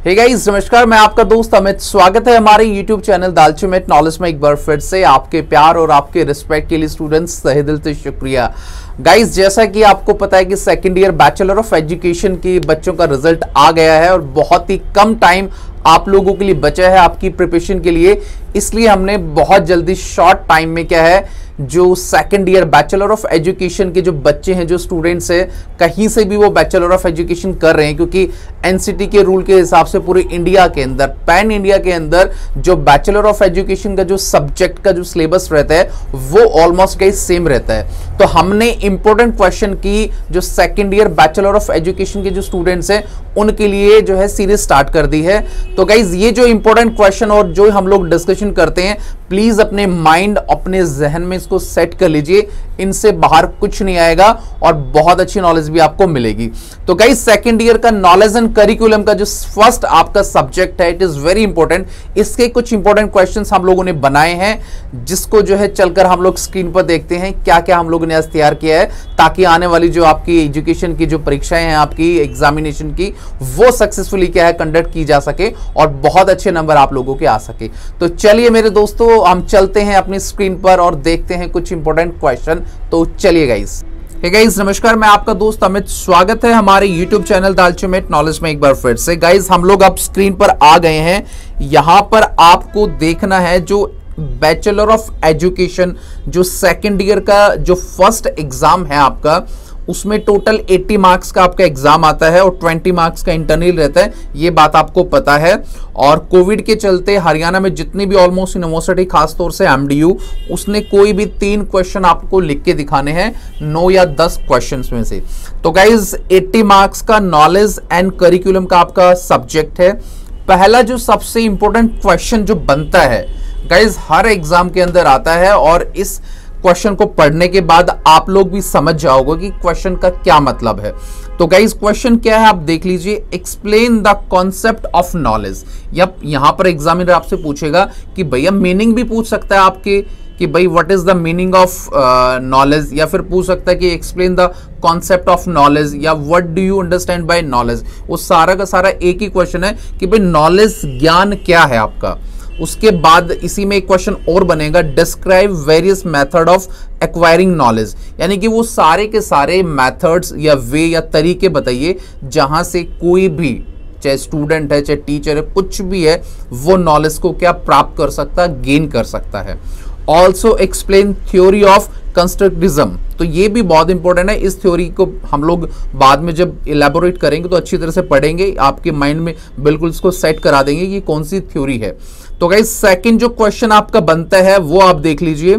Hey guys, नमस्कार। मैं आपका दोस्त अमित। स्वागत है हमारे YouTube चैनल दालचूमेट नॉलेज में एक बार फिर से। आपके प्यार और आपके रिस्पेक्ट के लिए स्टूडेंट्स तहे दिल से शुक्रिया। गाइस, जैसा कि आपको पता है कि second year bachelor of education की बच्चों का रिजल्ट आ गया है और बहुत ही कम टाइम आप लोगों के लिए बचा है आपकी प्रिपरेशन के लिए। इसलिए हमने बहुत जल्दी शॉर्ट टाइम में क्या है, जो second year bachelor of education के जो बच्चे हैं, जो स्टूडेंट्स हैं, कहीं से भी वो बैचलर ऑफ एजुकेशन कर रहे हैं, क्योंकि एनसीटी के रूल के हिसाब से पूरे इंडिया के अंदर, पैन इंडिया के अंदर जो बैचलर ऑफ एजुकेशन का जो सब्जेक्ट का जो सिलेबस रहता है वो ऑलमोस्ट गाइस सेम रहता है। तो हमने इंपॉर्टेंट क्वेश्चन की जो second year bachelor of education के जो स्टूडेंट्स हैं उनके लिए जो है सीरीज स्टार्ट कर दी है। तो गाइज, ये जो इंपॉर्टेंट क्वेश्चन और जो हम लोग डिस्कशन करते हैं, प्लीज अपने माइंड, अपने जहन में इसको सेट कर लीजिए। इनसे बाहर कुछ नहीं आएगा और बहुत अच्छी नॉलेज भी आपको मिलेगी। तो गाइज, सेकंड ईयर का नॉलेज एंड करिकुलम का जो फर्स्ट आपका सब्जेक्ट है, इट इज वेरी इंपॉर्टेंट। इसके कुछ इंपॉर्टेंट क्वेश्चंस हम लोगों ने बनाए हैं, जिसको जो है चलकर हम लोग स्क्रीन पर देखते हैं क्या क्या हम लोगों ने आज तैयार किया है, ताकि आने वाली जो आपकी एजुकेशन की जो परीक्षाएं हैं, आपकी एग्जामिनेशन की, वो सक्सेसफुली क्या है कंडक्ट की जा सके और बहुत अच्छे नंबर आप लोगों के आ सके। तो चलिए मेरे दोस्तों, हम चलते हैं अपनी स्क्रीन पर और देखते हैं कुछ इंपॉर्टेंट क्वेश्चन। तो चलिए गाइस। हे गाइस, नमस्कार। मैं आपका दोस्त अमित। स्वागत है हमारे YouTube चैनल दालचूमेट नॉलेज में एक बार फिर से। गाइस, हम लोग अब स्क्रीन पर आ गए हैं। यहां पर आपको देखना है जो बैचलर ऑफ एजुकेशन जो सेकंड ईयर का जो फर्स्ट एग्जाम है आपका, उसमें टोटल 80 मार्क्स का आपका एग्जाम आता है और 20 मार्क्स का इंटरनल रहता है। ये बात आपको पता है। और कोविड के चलते हरियाणा में जितनी भी ऑलमोस्ट यूनिवर्सिटी, खासतौर से एमडीयू, उसने कोई भी 3 क्वेश्चन आपको लिख के दिखाने हैं 9 या 10 क्वेश्चंस में से। तो गाइज, 80 मार्क्स का नॉलेज एंड करिकुलम का आपका सब्जेक्ट है। पहला जो सबसे इंपॉर्टेंट क्वेश्चन जो बनता है गाइज, हर एग्जाम के अंदर आता है और इस क्वेश्चन को पढ़ने के बाद आप लोग भी समझ जाओगे कि क्वेश्चन का क्या मतलब है। तो गाइस, क्वेश्चन क्या है आप देख लीजिए। Explain the concept of knowledge. यहां पर एग्जामिनर आपसे पूछेगा कि भैया मीनिंग भी पूछ सकता है आपके कि भाई what is the meaning of knowledge, या फिर पूछ सकता है कि explain the concept of knowledge, या what do you understand by knowledge. वो सारा का सारा एक ही क्वेश्चन है कि भाई नॉलेज ज्ञान क्या है आपका। उसके बाद इसी में एक क्वेश्चन और बनेगा, describe various method of acquiring knowledge, यानी कि वो सारे के सारे मेथड्स या वे या तरीके बताइए जहां से कोई भी, चाहे स्टूडेंट है चाहे टीचर है, कुछ भी है, वो नॉलेज को क्या प्राप्त कर सकता है, गेन कर सकता है। Also explain theory of constructivism. तो ये भी बहुत इंपॉर्टेंट है। इस थ्योरी को हम लोग बाद में जब इलेबोरेट करेंगे तो अच्छी तरह से पढ़ेंगे, आपके माइंड में बिल्कुल इसको सेट करा देंगे कि कौन सी थ्योरी है। तो गाइस, सेकंड जो क्वेश्चन आपका बनता है वो आप देख लीजिए।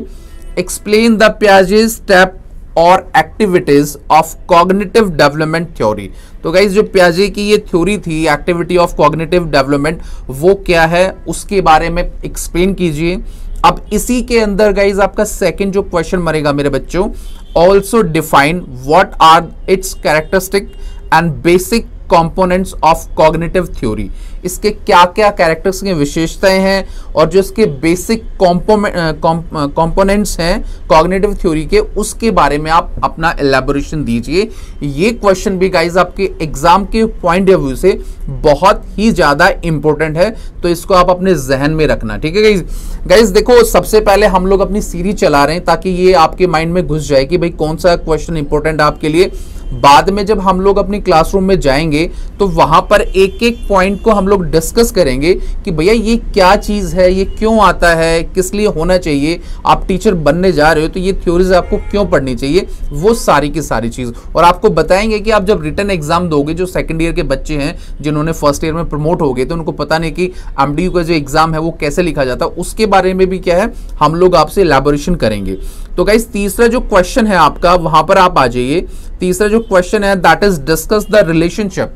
एक्सप्लेन द पियाजे's स्टेप और activities of cognitive development theory. तो गाइस, जो पियाजे की ये थ्योरी थी, एक्टिविटी ऑफ कॉग्निटिव डेवलपमेंट, वो क्या है उसके बारे में एक्सप्लेन कीजिए। अब इसी के अंदर गाइज आपका सेकंड जो क्वेश्चन बनेगा मेरे बच्चों, also define what are its characteristic and basic components of cognitive theory. इसके क्या क्या कैरेक्टर्स की विशेषताएं हैं और जो इसके बेसिक कंपोनेंट्स हैं कॉग्निटिव थ्योरी के, उसके बारे में आप अपना एलैबोरेशन दीजिए। ये क्वेश्चन भी गाइज आपके एग्जाम के पॉइंट ऑफ व्यू से बहुत ही ज्यादा इंपॉर्टेंट है, तो इसको आप अपने जहन में रखना, ठीक है गाइज। गाइज देखो, सबसे पहले हम लोग अपनी सीरीज चला रहे हैं ताकि ये आपके माइंड में घुस जाए कि भाई कौन सा क्वेश्चन इंपॉर्टेंट है आपके लिए। बाद में जब हम लोग अपनी क्लासरूम में जाएंगे तो वहां पर एक एक पॉइंट को हम लोग डिस्कस करेंगे कि भैया ये क्या चीज है, ये क्यों आता है, किस लिए होना चाहिए, आप टीचर बनने जा रहे हो तो ये थ्योरीज आपको क्यों पढ़नी चाहिए, वो सारी की सारी चीज। और आपको बताएंगे कि आप जब रिटन एग्जाम दोगे, जो सेकंड ईयर के बच्चे हैं जिन्होंने फर्स्ट ईयर में प्रमोट हो गए तो उनको पता नहीं कि एमडीयू का जो एग्जाम है वो कैसे लिखा जाता है, उसके बारे में भी क्या है हम लोग आपसे इलैबोरेशन करेंगे। तो गाइस, तीसरा जो क्वेश्चन है आपका, वहां पर आप आ जाइए। तीसरा जो क्वेश्चन है that is discuss the relationship.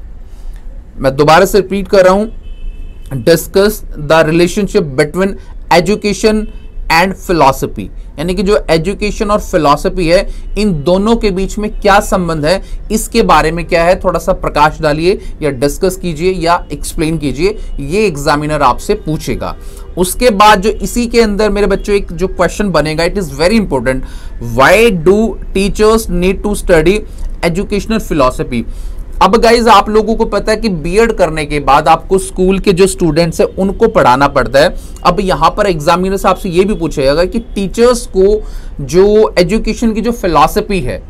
मैं दोबारा से रिपीट कर रहा हूं, discuss the relationship between education and philosophy, यानी कि जो एजुकेशन और फिलॉसफी है, इन दोनों के बीच में क्या संबंध है, इसके बारे में क्या है थोड़ा सा प्रकाश डालिए या डिस्कस कीजिए या एक्सप्लेन कीजिए। ये एग्जामिनर आपसे पूछेगा। उसके बाद जो इसी के अंदर मेरे बच्चों एक जो क्वेश्चन बनेगा, it is very important, why do teachers need to study educational philosophy. अब गाइज आप लोगों को पता है कि बीएड करने के बाद आपको स्कूल के जो स्टूडेंट्स हैं उनको पढ़ाना पड़ता है। अब यहां पर एग्जामिनर से आपसे ये भी पूछेगा कि टीचर्स को जो एजुकेशन की जो फिलॉसफी है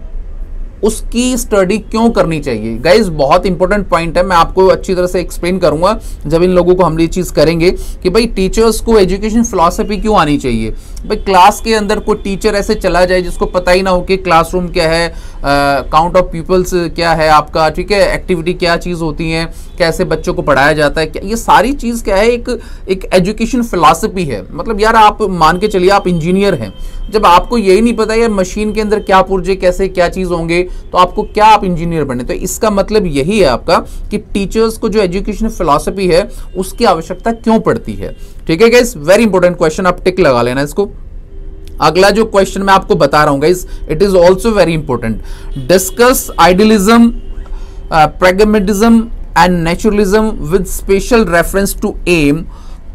उसकी स्टडी क्यों करनी चाहिए। गाइज बहुत इंपॉर्टेंट पॉइंट है, मैं आपको अच्छी तरह से एक्सप्लेन करूंगा जब इन लोगों को हम ये चीज करेंगे कि भाई टीचर्स को एजुकेशन फिलॉसफी क्यों आनी चाहिए। भाई क्लास के अंदर कोई टीचर ऐसे चला जाए जिसको पता ही ना हो कि क्लासरूम क्या है, काउंट ऑफ पीपल्स क्या है आपका, ठीक है, एक्टिविटी क्या चीज होती है, कैसे बच्चों को पढ़ाया जाता है, ये सारी चीज क्या है, एक एजुकेशन फिलॉसफी है। मतलब यार आप मान के चलिए आप इंजीनियर हैं, जब आपको यही नहीं पता यार मशीन के अंदर क्या पुर्जे कैसे क्या चीज होंगे तो आपको क्या आप इंजीनियर बने। तो इसका मतलब यही है आपका कि टीचर्स को जो एजुकेशन फिलॉसफी है उसकी आवश्यकता क्यों पड़ती है। ठीक है गाइस, वेरी इंपॉर्टेंट क्वेश्चन, आप टिक लगा लेना इसको। अगला जो क्वेश्चन मैं आपको बता रहा हूं guys, it is also very important. Discuss idealism, pragmatism and naturalism with special reference to aim,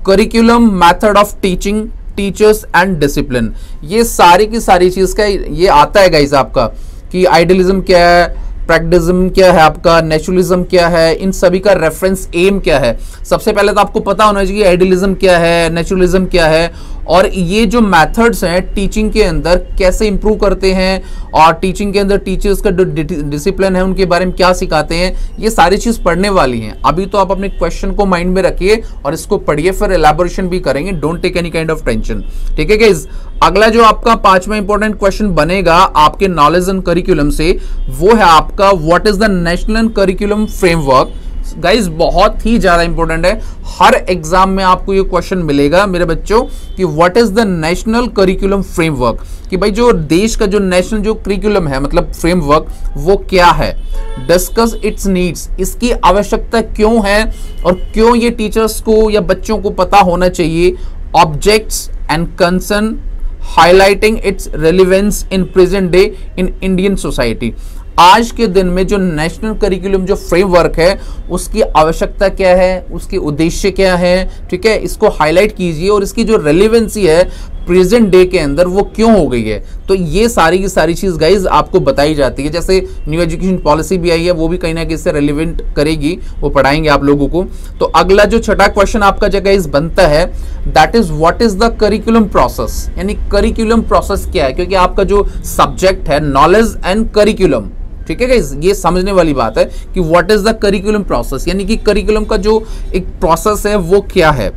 curriculum, method of teaching, teachers and discipline. ये सारी की सारी चीज का ये आता है गाइस आपका कि आइडियलिज्म क्या है, प्रैग्मेटिज्म क्या है आपका, नेचुरलिज्म क्या है, इन सभी का रेफरेंस एम क्या है। सबसे पहले तो आपको पता होना चाहिए आइडियलिज्म क्या है, नेचुरलिज्म क्या है, और ये जो मेथड्स हैं टीचिंग के अंदर कैसे इंप्रूव करते हैं, और टीचिंग के अंदर टीचर्स का जो डिसिप्लिन है उनके बारे में क्या सिखाते हैं, ये सारी चीज पढ़ने वाली हैं। अभी तो आप अपने क्वेश्चन को माइंड में रखिए और इसको पढ़िए, फिर एलैबोरेशन भी करेंगे, don't take any kind of tension. ठीक है गाइस, अगला जो आपका पांचवा इंपॉर्टेंट क्वेश्चन बनेगा आपके नॉलेज एंड करिकुलम से, वो है आपका what is the national curriculum framework. Guys बहुत ही ज्यादा इंपॉर्टेंट है, हर एग्जाम में आपको ये क्वेश्चन मिलेगा मेरे बच्चों कि what is the national curriculum framework, कि भाई जो देश का जो नेशनल जो करिकुलम है मतलब फ्रेमवर्क वो क्या है। डिस्कस इट्स नीड्स, इसकी आवश्यकता क्यों है और क्यों ये टीचर्स को या बच्चों को पता होना चाहिए। Objects and concern, highlighting its relevance in present day in Indian society. आज के दिन में जो नेशनल करिकुलम जो फ्रेमवर्क है उसकी आवश्यकता क्या है, उसके उद्देश्य क्या है, ठीक है, इसको हाईलाइट कीजिए, और इसकी जो रेलिवेंसी है प्रेजेंट डे के अंदर वो क्यों हो गई है। तो ये सारी की सारी चीज गाइज आपको बताई जाती है। जैसे न्यू एजुकेशन पॉलिसी भी आई है, वो भी कहीं ना कहीं से रेलिवेंट करेगी, वो पढ़ाएंगे आप लोगों को। तो अगला जो छठा क्वेश्चन आपका जगह इस बनता है, that is what is the curriculum process, यानी करिकुलम प्रोसेस क्या है, क्योंकि आपका जो सब्जेक्ट है नॉलेज एंड करिकुलम, ठीक है गाइस, ये समझने वाली बात है कि what is the curriculum process, यानी कि करिकुलम का जो एक प्रोसेस है वो क्या है।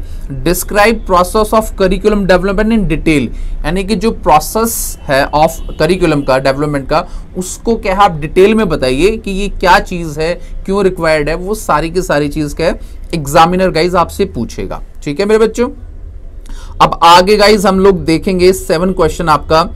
Describe process of curriculum development in detail, यानी कि जो प्रोसेस है ऑफ करिकुलम का डेवलपमेंट का उसको क्या है आप डिटेल में बताइए कि ये क्या चीज है, क्यों रिक्वायर्ड है, वो सारी की सारी चीज का एग्जामिनर गाइज आपसे पूछेगा। ठीक है मेरे बच्चों, अब आगे गाइज हम लोग देखेंगे 7 क्वेश्चन आपका,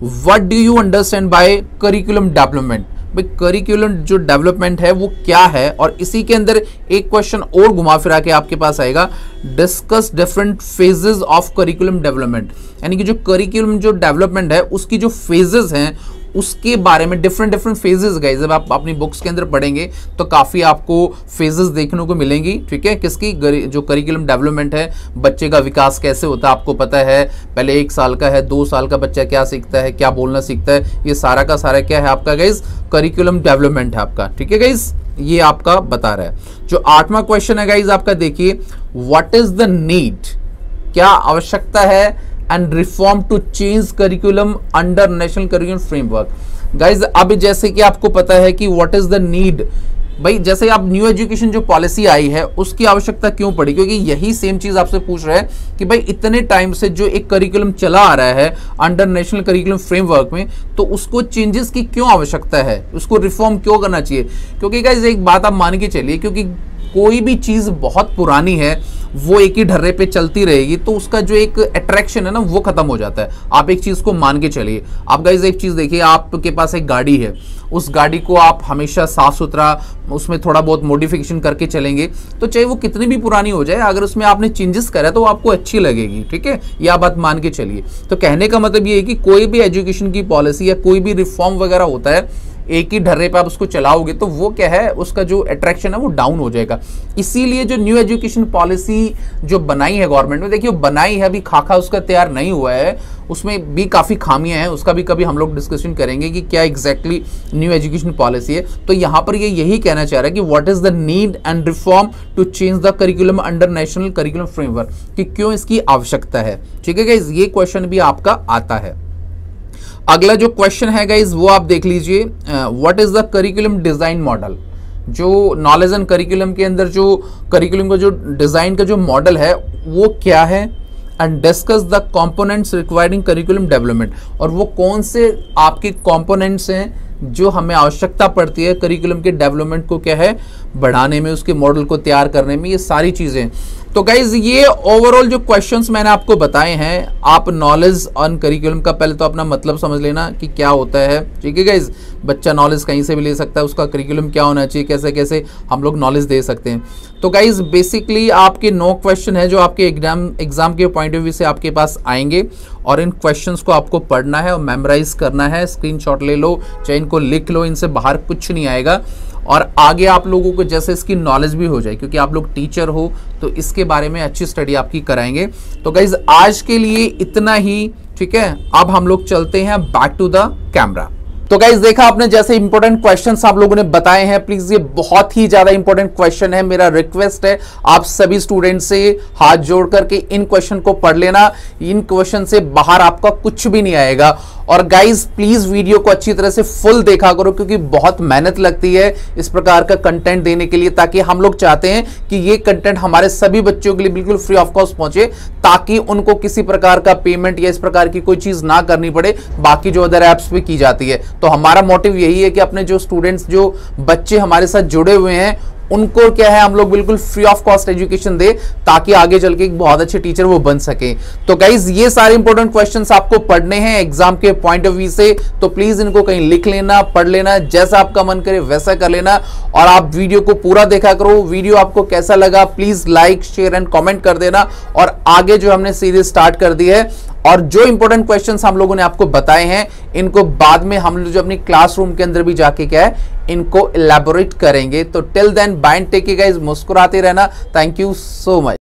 what do you understand bye curriculum development. भाई करिकुलम जो डेवलपमेंट है वो क्या है, और इसी के अंदर एक क्वेश्चन और घुमा फिरा के आपके पास आएगा, discuss different phases of curriculum development, यानी कि जो करिकुलम जो डेवलपमेंट है उसकी जो फेजेस हैं उसके बारे में, डिफरेंट फेजेस गाइस, जब आप अपनी बुक्स के अंदर पढ़ेंगे तो काफी आपको फेजेस देखने को मिलेंगी। ठीक है, किसकी, जो करिकुलम डेवलपमेंट है, बच्चे का विकास कैसे होता है आपको पता है, पहले 1 साल का है, 2 साल का बच्चा क्या सीखता है, क्या बोलना सीखता है, ये सारा का सारा क्या है आपका गाइस, करिकुलम डेवलपमेंट है आपका। ठीक है गाइस, ये आपका बता रहा है। जो 8वां क्वेश्चन है गाइस आपका, देखिए व्हाट इज द नीड, क्या आवश्यकता है, and reform to change curriculum under national curriculum framework. Guys अब जैसे कि आपको पता है कि व्हाट इज द नीड, भाई जैसे आप न्यू एजुकेशन जो पॉलिसी आई है उसकी आवश्यकता क्यों पड़ी, क्योंकि यही सेम चीज आपसे पूछ रहा है कि भाई इतने टाइम से जो एक करिकुलम चला आ रहा है अंडर नेशनल करिकुलम फ्रेमवर्क में, तो उसको चेंजेस की क्यों आवश्यकता है, उसको रिफॉर्म क्यों करना चाहिए। क्योंकि गाइज एक बात आप मान के चलिए, क्योंकि कोई भी चीज बहुत पुरानी है वो एक ही ढर्रे पे चलती रहेगी तो उसका जो एक अट्रैक्शन है ना वो खत्म हो जाता है। आप एक चीज को मान के चलिए, आप गाइस एक चीज देखिए, आपके पास एक गाड़ी है, उस गाड़ी को आप हमेशा साफ सुथरा उसमें थोड़ा बहुत मॉडिफिकेशन करके चलेंगे तो चाहे वो कितनी भी पुरानी हो जाए, अगर उसमें आपने चेंजेस करा तो वो आपको अच्छी लगेगी। ठीक है, ये आप बात मान के चलिए। तो कहने का मतलब ये है कि कोई भी एजुकेशन की पॉलिसी या कोई भी रिफॉर्म वगैरह होता है, एक ही ढर्रे पे आप उसको चलाओगे तो वो क्या है, उसका जो अट्रैक्शन है वो डाउन हो जाएगा। इसीलिए जो न्यू एजुकेशन पॉलिसी जो बनाई है गवर्नमेंट में, देखिए बनाई है, अभी खाका उसका तैयार नहीं हुआ है, उसमें भी काफ़ी खामियां हैं, उसका भी कभी हम लोग डिस्कशन करेंगे कि क्या एग्जैक्टली न्यू एजुकेशन पॉलिसी है। तो यहाँ पर ये यही कहना चाह रहा है कि what is the need and reform to change the curriculum under national curriculum framework, कि क्यों इसकी आवश्यकता है। ठीक है गाइज, ये क्वेश्चन भी आपका आता है। अगला जो क्वेश्चन है गाइज वो आप देख लीजिए, what is the curriculum design model. जो नॉलेज एंड करिकुलम के अंदर जो करिकुलम का जो डिजाइन का जो मॉडल है वो क्या है, and discuss the components requiring curriculum development, और वो कौन से आपके कंपोनेंट्स हैं जो हमें आवश्यकता पड़ती है करिकुलम के डेवलपमेंट को क्या है बढ़ाने में, उसके मॉडल को तैयार करने में, ये सारी चीजें। तो गाइज ये ओवरऑल जो क्वेश्चंस मैंने आपको बताए हैं, आप नॉलेज ऑन करिकुलम का पहले तो अपना मतलब समझ लेना कि क्या होता है। ठीक है गाइज, बच्चा नॉलेज कहीं से भी ले सकता है, उसका करिकुलम क्या होना चाहिए, कैसे कैसे हम लोग नॉलेज दे सकते हैं। तो गाइज बेसिकली आपके 9 क्वेश्चन है जो आपके एग्जाम के पॉइंट ऑफ व्यू से आपके पास आएंगे, और इन क्वेश्चंस को आपको पढ़ना है और मेमोराइज करना है। स्क्रीनशॉट ले लो, चाहे इनको लिख लो, इनसे बाहर कुछ नहीं आएगा। और आगे आप लोगों को जैसे इसकी नॉलेज भी हो जाए, क्योंकि आप लोग टीचर हो तो इसके बारे में अच्छी स्टडी आपकी कराएंगे। तो गाइज आज के लिए इतना ही, ठीक है। अब हम लोग चलते हैं बैक टू द कैमरा। तो गाइज देखा आपने जैसे इंपॉर्टेंट क्वेश्चंस आप लोगों ने बताए हैं, प्लीज ये बहुत ही ज्यादा इंपॉर्टेंट क्वेश्चन है। मेरा रिक्वेस्ट है आप सभी स्टूडेंट से हाथ जोड़ करके इन क्वेश्चन को पढ़ लेना, इन क्वेश्चन से बाहर आपका कुछ भी नहीं आएगा। और गाइज प्लीज वीडियो को अच्छी तरह से फुल देखा करो, क्योंकि बहुत मेहनत लगती है इस प्रकार का कंटेंट देने के लिए, ताकि हम लोग चाहते हैं कि ये कंटेंट हमारे सभी बच्चों के लिए बिल्कुल फ्री ऑफ कॉस्ट पहुंचे, ताकि उनको किसी प्रकार का पेमेंट या इस प्रकार की कोई चीज ना करनी पड़े, बाकी जो अदर एप्स पे की जाती है। तो हमारा मोटिव यही है कि अपने जो स्टूडेंट्स, जो बच्चे हमारे साथ जुड़े हुए हैं, उनको क्या है हम लोग बिल्कुल फ्री ऑफ कॉस्ट एजुकेशन दे, ताकि आगे चल के एक बहुत अच्छे टीचर वो बन सके। तो गाइज ये सारे इंपॉर्टेंट क्वेश्चंस आपको पढ़ने हैं एग्जाम के पॉइंट ऑफ व्यू से, तो प्लीज इनको कहीं लिख लेना, पढ़ लेना, जैसा आपका मन करे वैसा कर लेना। और आप वीडियो को पूरा देखा करो। वीडियो आपको कैसा लगा please like, share and comment कर देना। और आगे जो हमने सीरीज स्टार्ट कर दी है, और जो इंपॉर्टेंट क्वेश्चंस हम लोगों ने आपको बताए हैं, इनको बाद में हम लोग जो अपनी क्लासरूम के अंदर भी जाके क्या है इनको इलैबोरेट करेंगे। तो till then bye and take care guys, मुस्कुराते रहना। Thank you so much.